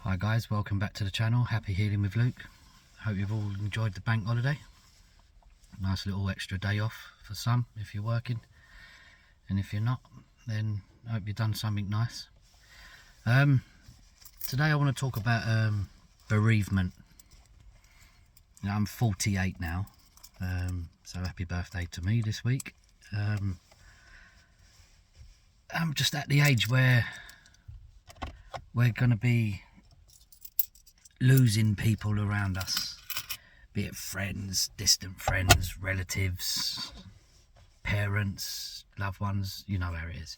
Hi guys, welcome back to the channel. Happy healing with Luke. Hope you've all enjoyed the bank holiday. Nice little extra day off for some if you're working, and if you're not, then I hope you've done something nice. Today I want to talk about bereavement. Now, I'm 48 now, so happy birthday to me this week. I'm just at the age where we're going to be losing people around us, be it friends, distant friends, relatives, parents, loved ones. You know how it is.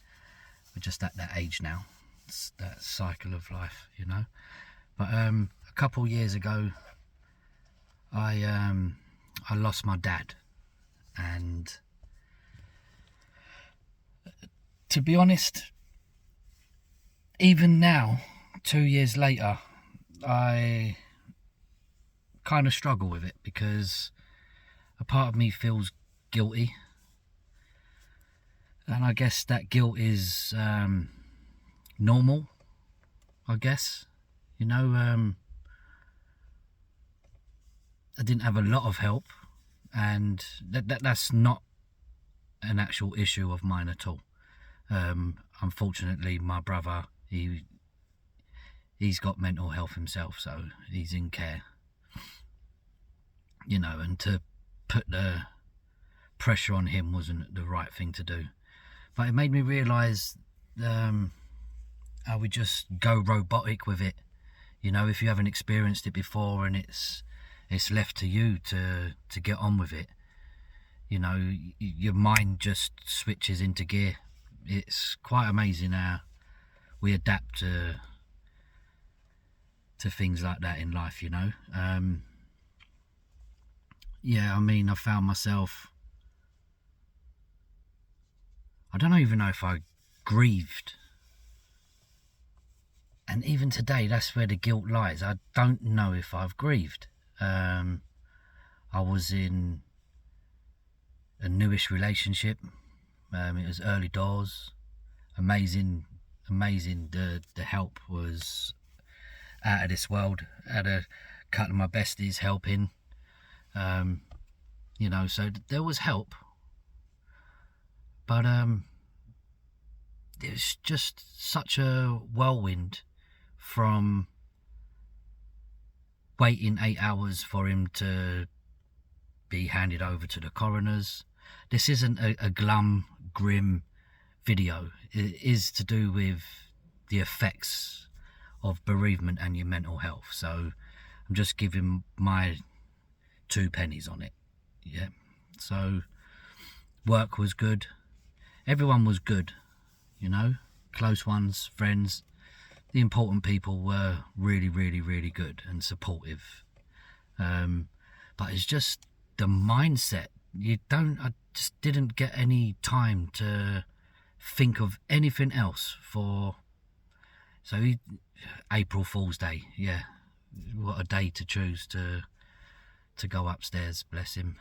We're just at that age now. It's that cycle of life, you know. But a couple of years ago, I lost my dad, and to be honest, even now, 2 years later, I kind of struggle with it, because a part of me feels guilty, and I guess that guilt is normal, I guess. You know, I didn't have a lot of help, and that's not an actual issue of mine at all. Unfortunately, my brother, he's got mental health himself, so he's in care, you know, and to put the pressure on him wasn't the right thing to do. But it made me realise how we just go robotic with it. You know, if you haven't experienced it before and it's left to you to get on with it, you know, your mind just switches into gear. It's quite amazing how we adapt to things like that in life, you know. Yeah, I mean, I found myself, I don't even know if I grieved. And even today, that's where the guilt lies. I don't know if I've grieved. I was in a newish relationship. It was early doors. Amazing. The help was out of this world. Had a couple of my besties helping. You know, so there was help. But it was just such a whirlwind, from waiting 8 hours for him to be handed over to the coroners. This isn't a glum, grim video. It is to do with the effects of bereavement and your mental health. So I'm just giving my 2 pennies on it. Yeah. So work was good. Everyone was good, you know. Close ones, friends. The important people were really, really, really good and supportive. But it's just the mindset. I just didn't get any time to think of anything else for. So April Fool's Day, yeah, what a day to choose to go upstairs. Bless him.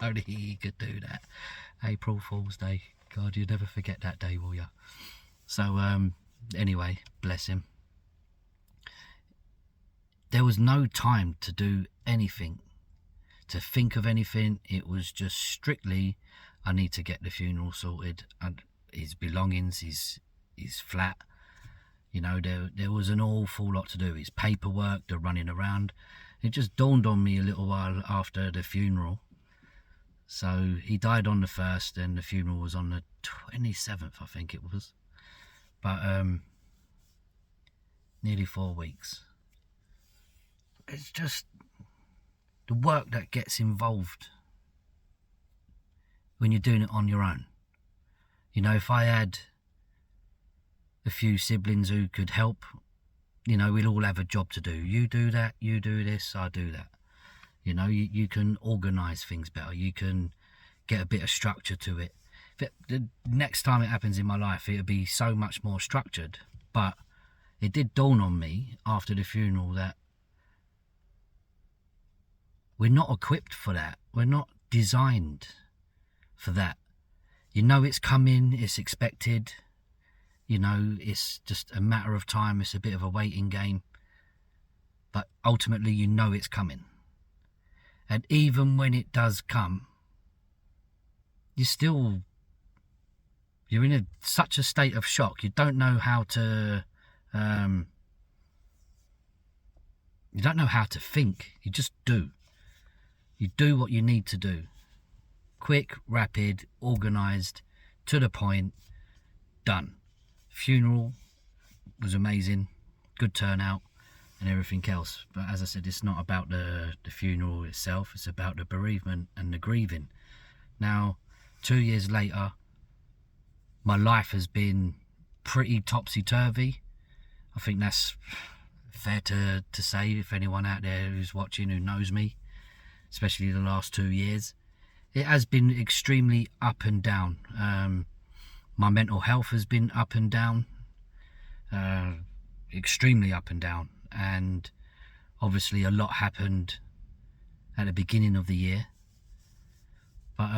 Only he could do that. April Fool's Day. God, you'll never forget that day, will you? So anyway, bless him. There was no time to do anything, to think of anything. It was just strictly, I need to get the funeral sorted, and his belongings, his flat. You know, there was an awful lot to do. His paperwork, the running around. It just dawned on me a little while after the funeral. So he died on the 1st, and the funeral was on the 27th, I think it was. But nearly 4 weeks. It's just the work that gets involved when you're doing it on your own. You know, if I had a few siblings who could help, you know, we'll all have a job to do. You do that, you do this, I do that. You know, you can organise things better. You can get a bit of structure to it. The next time it happens in my life, it'll be so much more structured. But it did dawn on me after the funeral that we're not equipped for that. We're not designed for that. You know it's coming, it's expected. You know, it's just a matter of time. It's a bit of a waiting game. But ultimately, you know it's coming. And even when it does come, you're in such a state of shock. You don't know how to, you don't know how to think. You just do. You do what you need to do. Quick, rapid, organised, to the point, done. Funeral was amazing, good turnout and everything else. But as I said, it's not about the funeral itself, it's about the bereavement and the grieving. Now, 2 years later, my life has been pretty topsy-turvy. I think that's fair to say, if anyone out there who's watching who knows me, especially the last 2 years. It has been extremely up and down. My mental health has been up and down, extremely up and down. And obviously a lot happened at the beginning of the year. But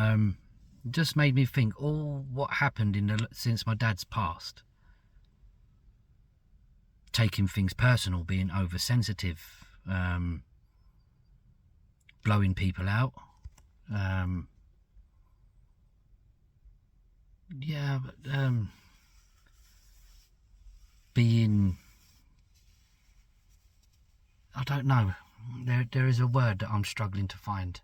it just made me think, all what happened since my dad's passed. Taking things personal, being oversensitive, blowing people out. Being, I don't know, there is a word that I'm struggling to find.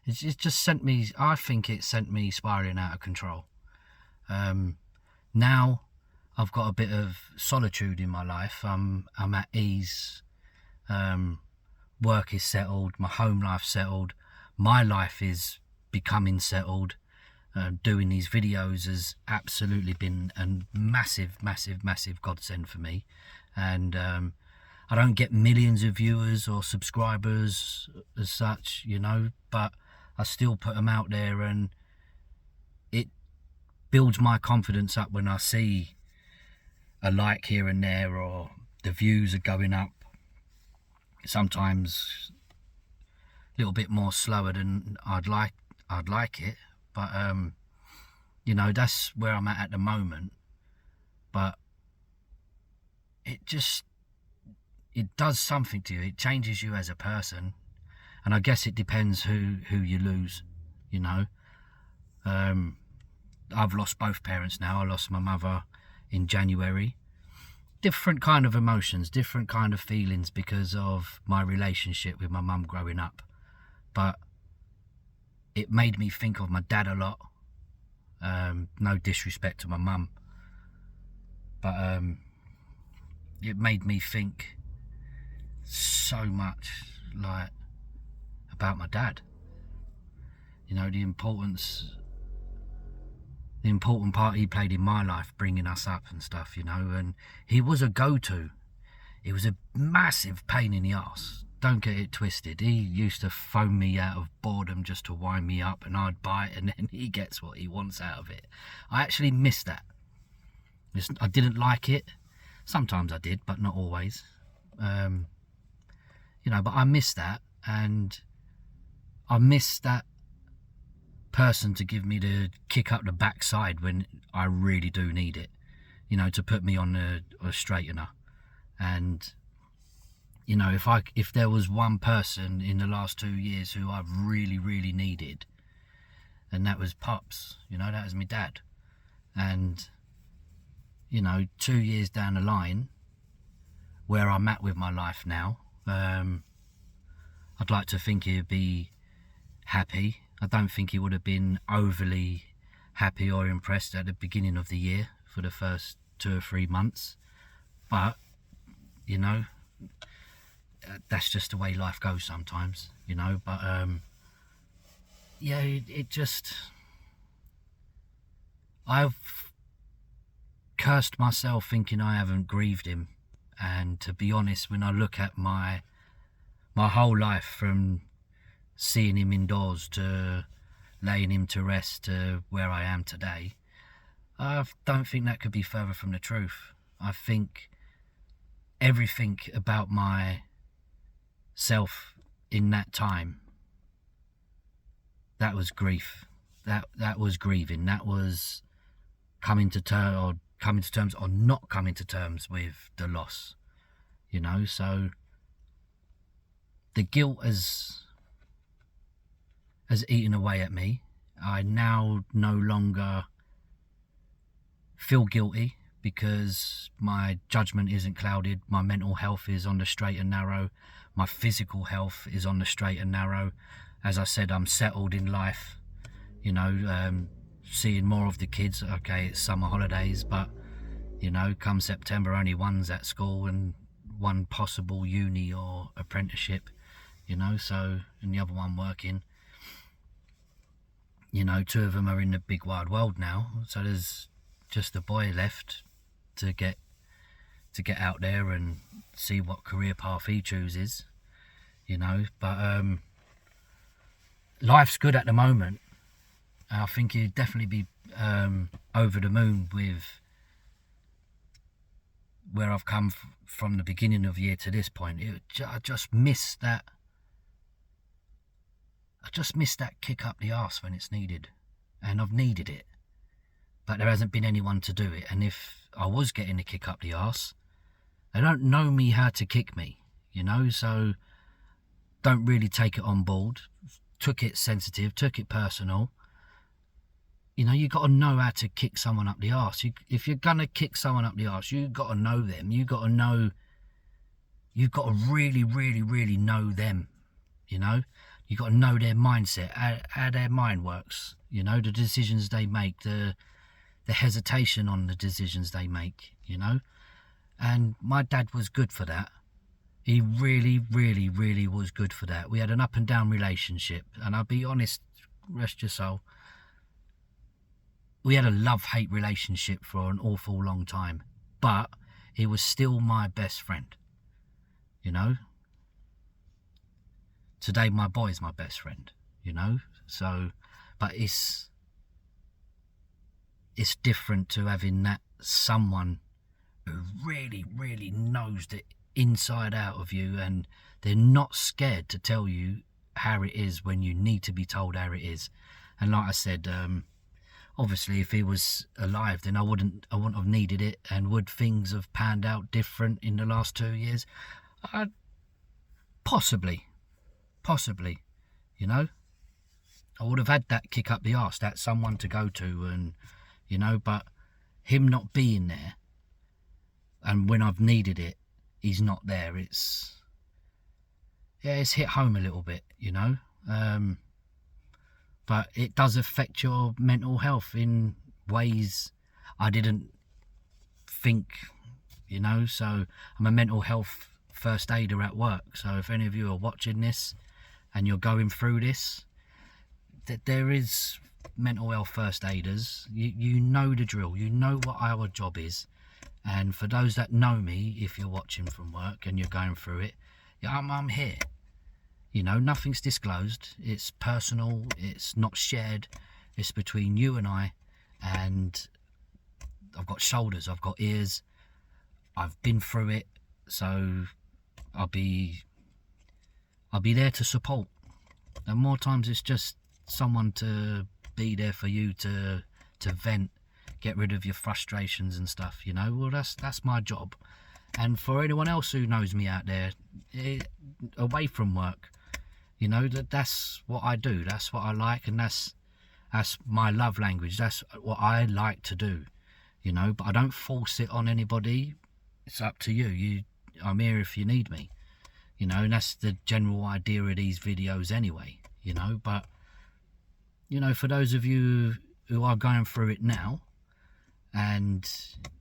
It just sent me, I think it sent me spiraling out of control. Now I've got a bit of solitude in my life. I'm at ease. Work is settled, my home life settled, my life is becoming settled. Doing these videos has absolutely been a massive godsend for me. And I don't get millions of viewers or subscribers as such, you know, but I still put them out there, and it builds my confidence up when I see a like here and there, or the views are going up. Sometimes a little bit more slower than I'd like it, but you know, that's where I'm at the moment. But it does something to you. It changes you as a person, and I guess it depends who you lose, you know. I've lost both parents now. I lost my mother in January. Different kind of emotions, different kind of feelings because of my relationship with my mum growing up. But it made me think of my dad a lot. No disrespect to my mum, but it made me think so much, like, about my dad. You know, the important part he played in my life, bringing us up and stuff, you know. And he was a go-to. It was a massive pain in the arse. Don't get it twisted. He used to phone me out of boredom just to wind me up, and I'd bite, and then he gets what he wants out of it. I actually missed that. I didn't like it. Sometimes I did, but not always. You know, but I miss that, and I miss that person to give me the kick up the backside when I really do need it, you know, to put me on a straightener. And you know, if there was one person in the last 2 years who I've really needed, and that was Pops, you know, that was my dad. And you know, 2 years down the line, where I'm at with my life now, I'd like to think he'd be happy. I don't think he would have been overly happy or impressed at the beginning of the year for the first 2 or 3 months. But, you know, that's just the way life goes sometimes, you know. But, yeah, it just... I've cursed myself thinking I haven't grieved him. And to be honest, when I look at my whole life, from seeing him indoors to laying him to rest to where I am today, I don't think that could be further from the truth. I think everything about myself in that time, that was grief. That was grieving. That was coming to terms or not coming to terms with the loss, you know. So the guilt has eaten away at me. I now no longer feel guilty because my judgment isn't clouded. My mental health is on the straight and narrow. My physical health is on the straight and narrow. As I said, I'm settled in life, you know, seeing more of the kids. Okay, it's summer holidays, but, you know, come September, only one's at school and one possible uni or apprenticeship, you know, so, and the other one working. You know, 2 of them are in the big wide world now, so there's just a boy left to get out there and see what career path he chooses, you know. But life's good at the moment. I think you'd definitely be over the moon with where I've come from the beginning of the year to this point. I just miss that. I just miss that kick up the arse when it's needed, and I've needed it, but there hasn't been anyone to do it. And if I was getting a kick up the arse, they don't know me how to kick me, you know, so don't really take it on board. Took it sensitive, took it personal. You know, you got to know how to kick someone up the arse. If you're gonna kick someone up the arse, you got to know them. You got to know. You've got to really, really, really know them. You know, you got to know their mindset, how their mind works. You know, the decisions they make, the hesitation on the decisions they make. You know, and my dad was good for that. He really, really, really was good for that. We had an up and down relationship, and I'll be honest, rest your soul. We had a love-hate relationship for an awful long time, but he was still my best friend, you know. Today my boy's my best friend, you know. So, but it's different to having that someone who really, really knows the inside out of you, and they're not scared to tell you how it is when you need to be told how it is. And like I said, obviously, if he was alive, then I wouldn't have needed it. And would things have panned out different in the last 2 years? Possibly, you know. I would have had that kick up the arse, that someone to go to, and, you know, but him not being there, and when I've needed it, he's not there. It's hit home a little bit, you know. But it does affect your mental health in ways I didn't think, you know. So I'm a mental health first aider at work. So if any of you are watching this and you're going through this, that there is mental health first aiders. You know the drill. You know what our job is. And for those that know me, if you're watching from work and you're going through it, yeah, I'm here. You know, nothing's disclosed. It's personal. It's not shared. It's between you and I. And I've got shoulders. I've got ears. I've been through it. So I'll be there to support. And more times it's just someone to be there for you to vent, get rid of your frustrations and stuff. You know, well, that's my job. And for anyone else who knows me out there, away from work, you know, that's what I do. That's what I like, and that's my love language. That's what I like to do, you know. But I don't force it on anybody. It's up to you. I'm here if you need me, you know. And that's the general idea of these videos, anyway, you know. But you know, for those of you who are going through it now, and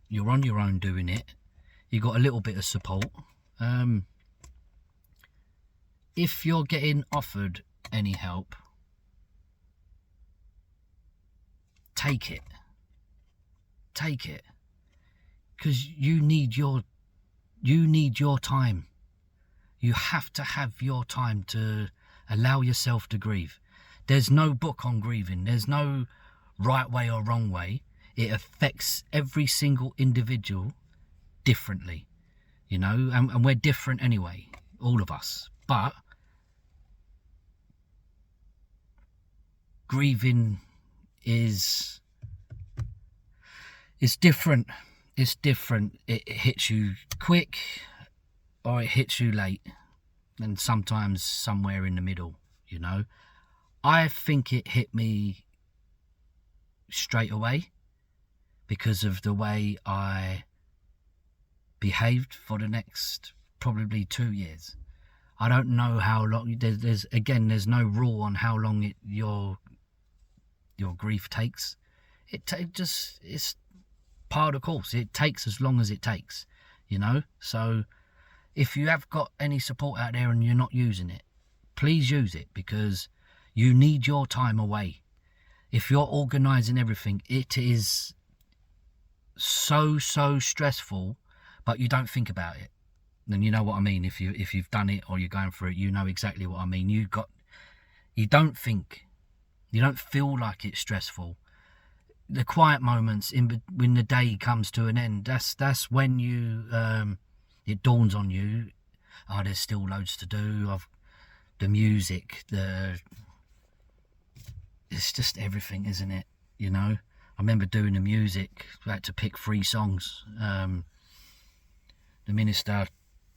you're on your own doing it, you got a little bit of support. If you're getting offered any help, take it, because you need your time. You have to have your time to allow yourself to grieve. There's no book on grieving. There's no right way or wrong way. It affects every single individual differently, you know, and we're different anyway, all of us. But grieving is It's different. It's different. It hits you quick or it hits you late, and sometimes somewhere in the middle, you know. I think it hit me straight away because of the way I behaved for the next probably 2 years. I don't know how long. There's no rule on how long your grief takes. It's part of the course. It takes as long as it takes, you know. So if you have got any support out there and you're not using it, please use it, because you need your time away. If you're organising everything, it is so stressful, but you don't think about it. And you know what I mean. If you've done it or you're going through it, you know exactly what I mean. You don't think, you don't feel like it's stressful. The quiet moments when the day comes to an end, that's when it dawns on you, oh, there's still loads to do. The music, it's just everything, isn't it? You know, I remember doing the music. I had to pick 3 songs. The minister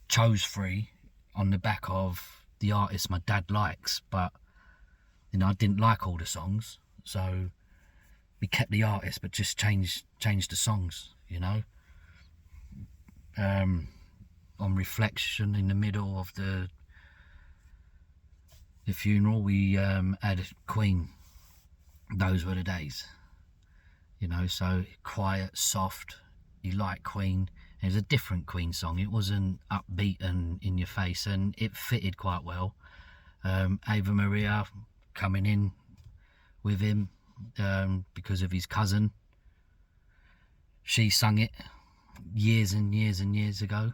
chose 3 on the back of the artist my dad likes, but you know, I didn't like all the songs, so we kept the artist but just changed the songs, you know. On reflection, in the middle of the funeral, we had Queen. Those were the days, you know. So quiet, soft. You like Queen. It was a different Queen song. It wasn't upbeat and in your face, and it fitted quite well. Ava Maria coming in with him because of his cousin. She sung it years and years and years ago.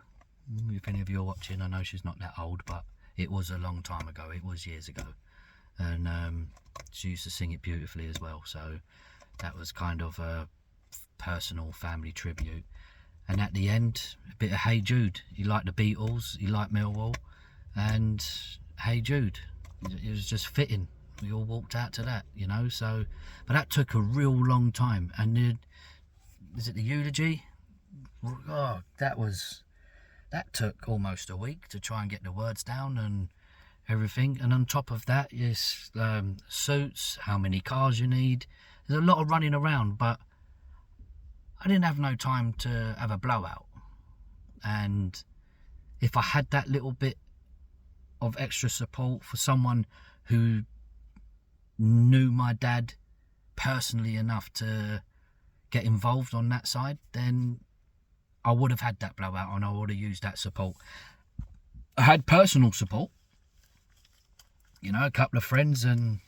If any of you are watching, I know she's not that old, but it was a long time ago. It was years ago. And she used to sing it beautifully as well. So that was kind of a personal family tribute. And at the end, a bit of Hey Jude. You like the Beatles, you like Millwall, and Hey Jude. It was just fitting. We all walked out to that, you know. So, but that took a real long time. And is it the eulogy? Oh, that took almost a week to try and get the words down and everything. And on top of that is suits, how many cars you need. There's a lot of running around, but I didn't have no time to have a blowout. And if I had that little bit of extra support for someone who knew my dad personally enough to get involved on that side, then I would have had that blowout and I would have used that support. I had personal support, you know, a couple of friends and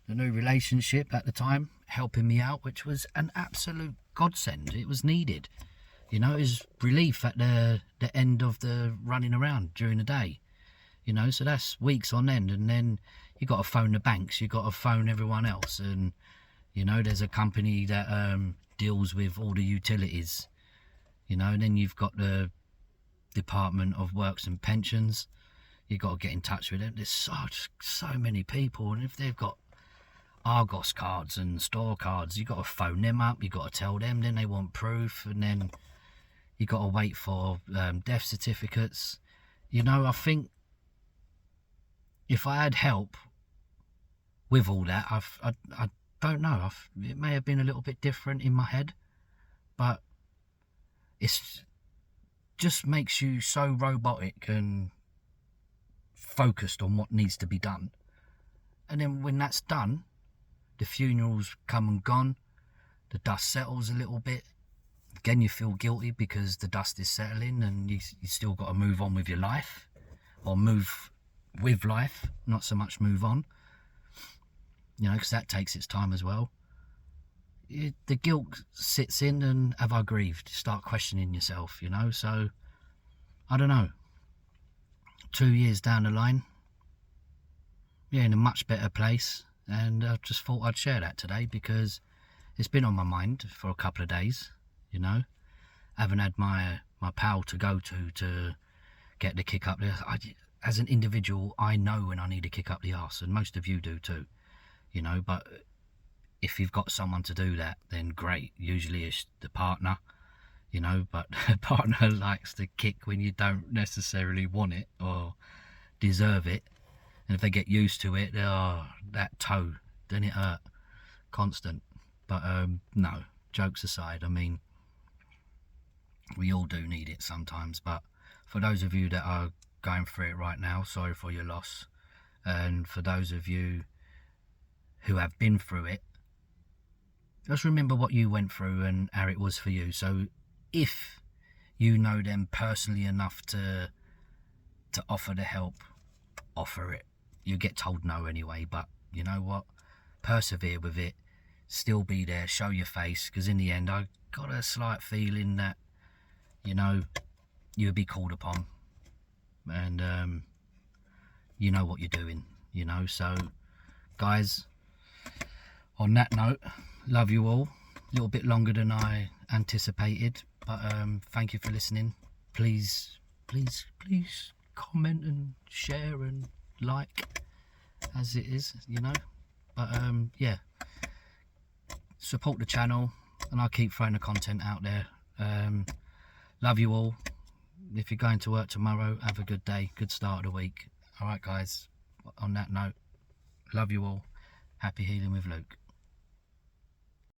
the new relationship at the time helping me out, which was an absolute godsend. It was needed, you know. It was relief at the end of the running around during the day, you know. So that's weeks on end, and then you got to phone the banks, you got to phone everyone else, and you know, there's a company that deals with all the utilities, you know. And then you've got the Department of Works and Pensions. You've got to get in touch with them. There's so many people, and if they've got Argos cards and store cards, you got to phone them up, you got to tell them, then they want proof, and then you got to wait for death certificates, you know. I think if I had help with all that, I don't know, it may have been a little bit different in my head, but it's just makes you so robotic and focused on what needs to be done. And then when that's done, the funeral's come and gone, the dust settles a little bit. Again, you feel guilty because the dust is settling, and you still got to move on with your life, or move with life, not so much move on, you know, because that takes its time as well. The guilt sits in, and have I grieved? Start questioning yourself, you know. So I don't know, 2 years down the line, yeah, in a much better place. And I just thought I'd share that today because it's been on my mind for a couple of days, you know. I haven't had my pal to go to get the kick up there. As an individual, I know when I need a kick up the arse, and most of you do too, you know. But if you've got someone to do that, then great. Usually it's the partner, you know, but a partner likes to kick when you don't necessarily want it or deserve it. And if they get used to it, oh, that toe, then it hurt constant. But no, jokes aside, I mean, we all do need it sometimes. But for those of you that are going through it right now, sorry for your loss. And for those of you who have been through it, just remember what you went through and how it was for you. So if you know them personally enough to offer the help, offer it. You get told no anyway, but you know what? Persevere with it. Still be there. Show your face, because in the end, I got a slight feeling that, you know, you'll be called upon, and you know what you're doing. You know, so guys, on that note, love you all. A little bit longer than I anticipated, but thank you for listening. Please comment and share and like, as it is, you know. But yeah, support the channel, and I'll keep throwing the content out there. Love you all. If you're going to work tomorrow, have a good day, good start of the week. All right guys, on that note, love you all. Happy healing with Luke.